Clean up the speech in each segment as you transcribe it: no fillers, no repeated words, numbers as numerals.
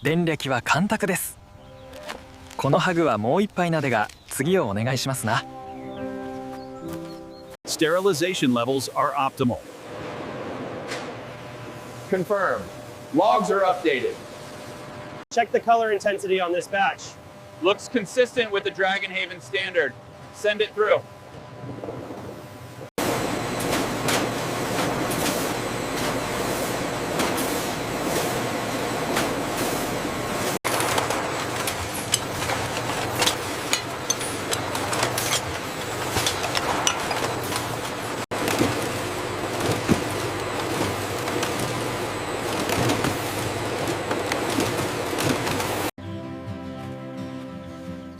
電歴は干拓です。このハグはもう一杯なでが、次をお願いしますな。Sterilization levels are optimal. Confirmed. Logs are updated. Check the color intensity on this batch. Looks consistent with the Dragonhaven standard. Send it through.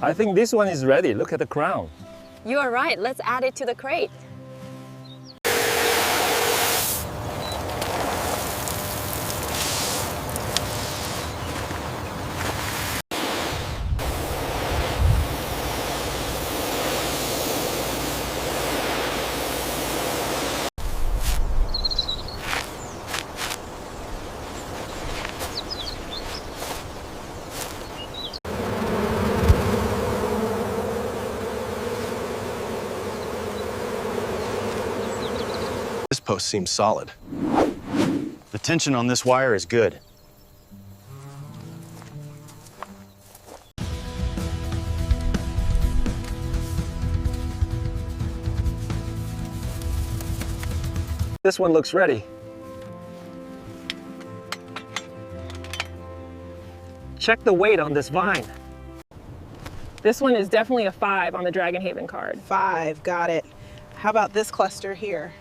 I think this one is ready. Look at the crown. You are right. Let's add it to the crate. This post seems solid. The tension on this wire is good. This one looks ready. Check the weight on this vine. This one is definitely a 5 on the Dragonhaven card. 5, got it. How about this cluster here?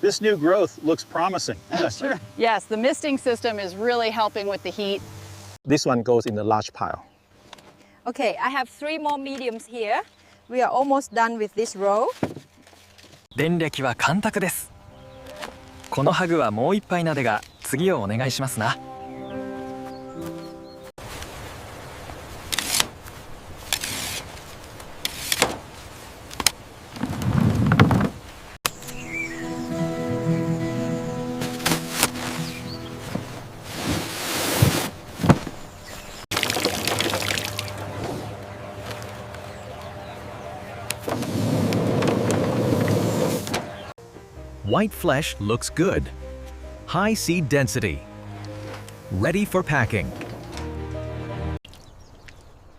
This new growth looks promising. Sure. Yes, the misting system is really helping with the heat. This one goes in the large pile. Okay, I have 3 more mediums here. We are almost done with this row. 電歴は干拓です。このハグはもう一杯なでが、次をお願いしますな。White flesh looks good. High seed density. Ready for packing.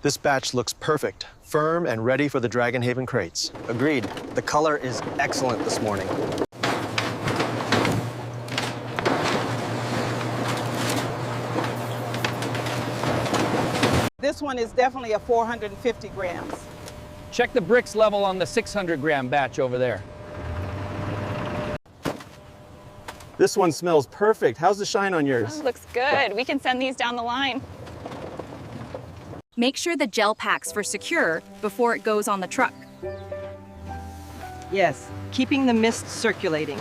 This batch looks perfect, firm and ready for the Dragonhaven crates. Agreed. The color is excellent this morning. This one is definitely a 450 grams. Check the bricks level on the 600-gram batch over there. This one smells perfect. How's the shine on yours? Oh, looks good. We can send these down the line. Make sure the gel packs for secure before it goes on the truck. Yes, keeping the mist circulating.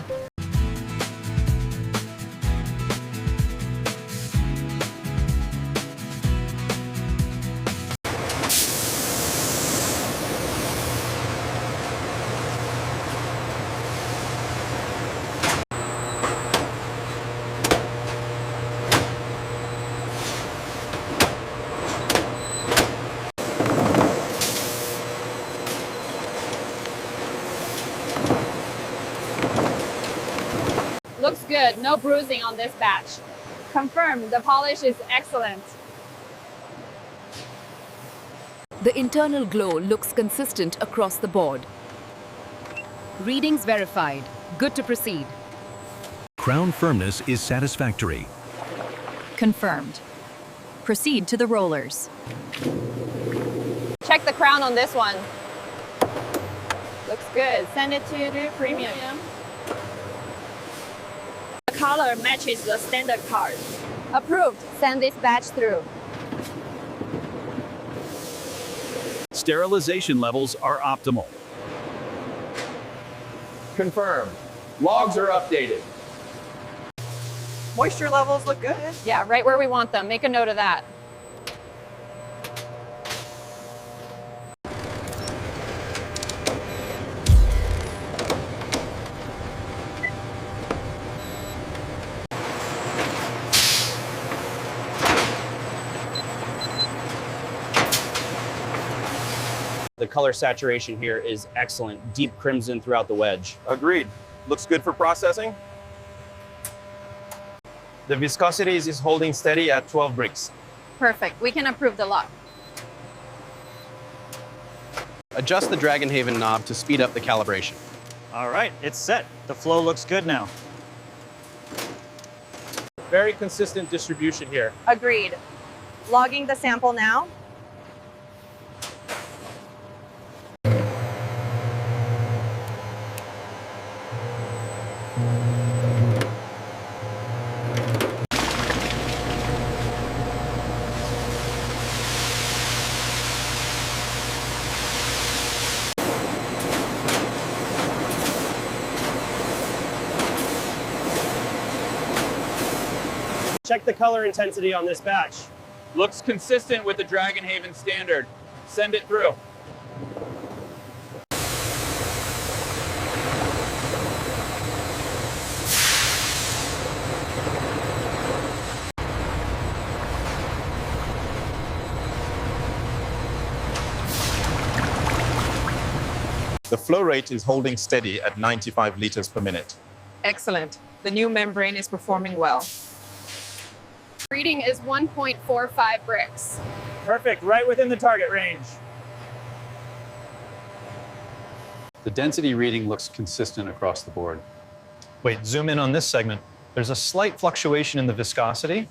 Looks good. No bruising on this batch. Confirmed. The polish is excellent. The internal glow looks consistent across the board. Readings verified. Good to proceed. Crown firmness is satisfactory. Confirmed. Proceed to the rollers. Check the crown on this one. Looks good. Send it to premium. The color matches the standard card. Approved. Send this batch through. Sterilization levels are optimal. Confirmed. Logs are updated. Moisture levels look good. Yeah, right where we want them. Make a note of that. The color saturation here is excellent. Deep crimson throughout the wedge. Agreed. Looks good for processing. The viscosity is holding steady at 12 bricks. Perfect. We can approve the lock. Adjust the Dragonhaven knob to speed up the calibration. All right, it's set. The flow looks good now. Very consistent distribution here. Agreed. Logging the sample now. Check the color intensity on this batch. Looks consistent with the Dragonhaven standard. Send it through. The flow rate is holding steady at 95 liters per minute. Excellent. The new membrane is performing well. Reading is 1.45 bricks. Perfect, right within the target range. The density reading looks consistent across the board. Wait, zoom in on this segment. There's a slight fluctuation in the viscosity.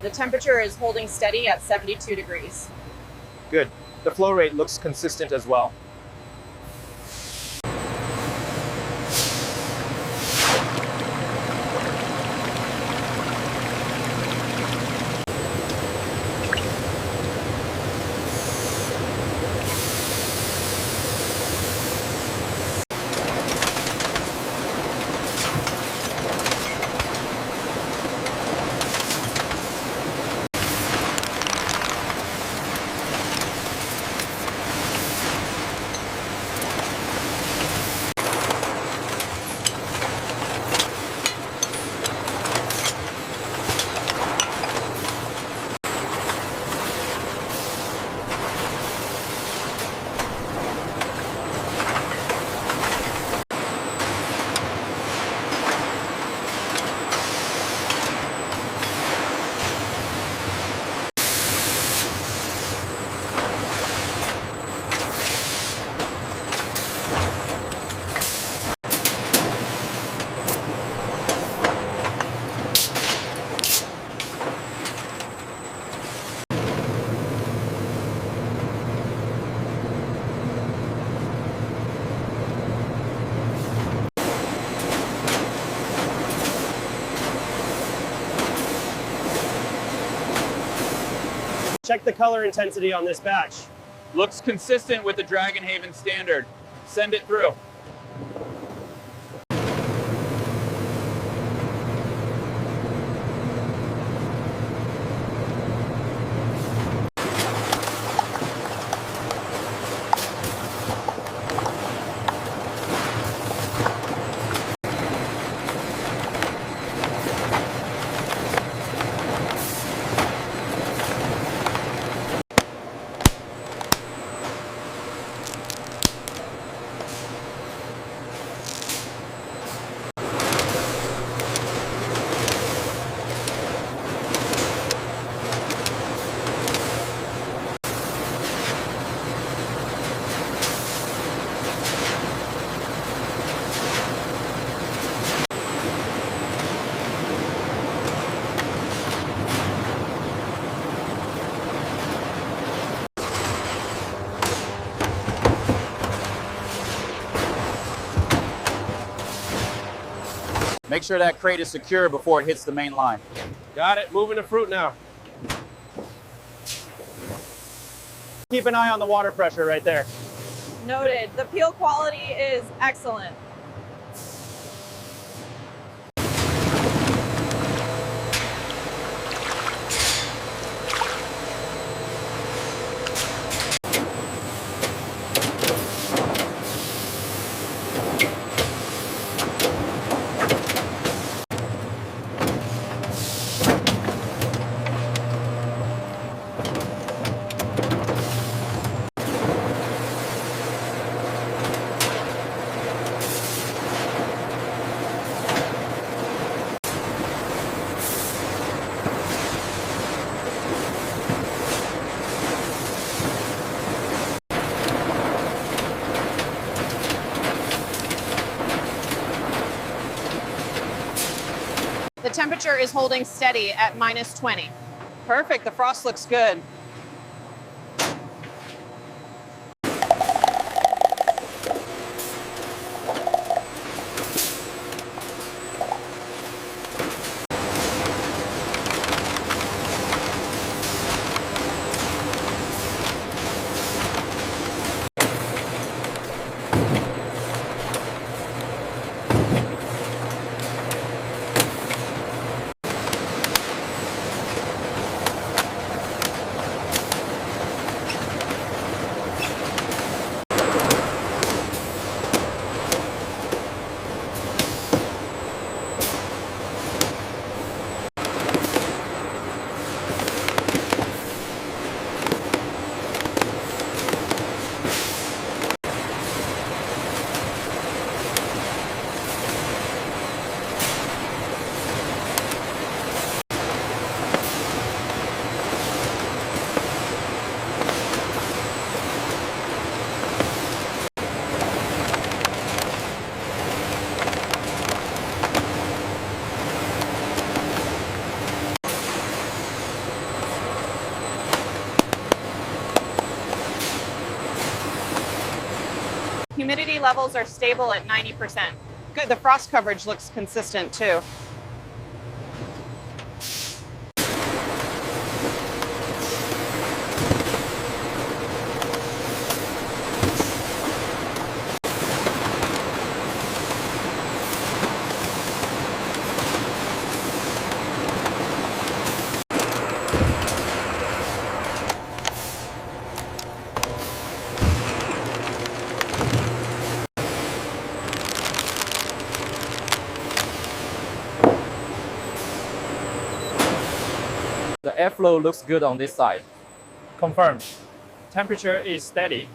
The temperature is holding steady at 72 degrees. Good. The flow rate looks consistent as well. Check the color intensity on this batch. Looks consistent with the Dragonhaven standard. Send it through. Make sure that crate is secure before it hits the main line. Got it. Moving the fruit now. Keep an eye on the water pressure right there. Noted. The peel quality is excellent. The temperature is holding steady at -20. Perfect. The frost looks good. Humidity levels are stable at 90%. Good. The frost coverage looks consistent too. The airflow looks good on this side. Confirmed. Temperature is steady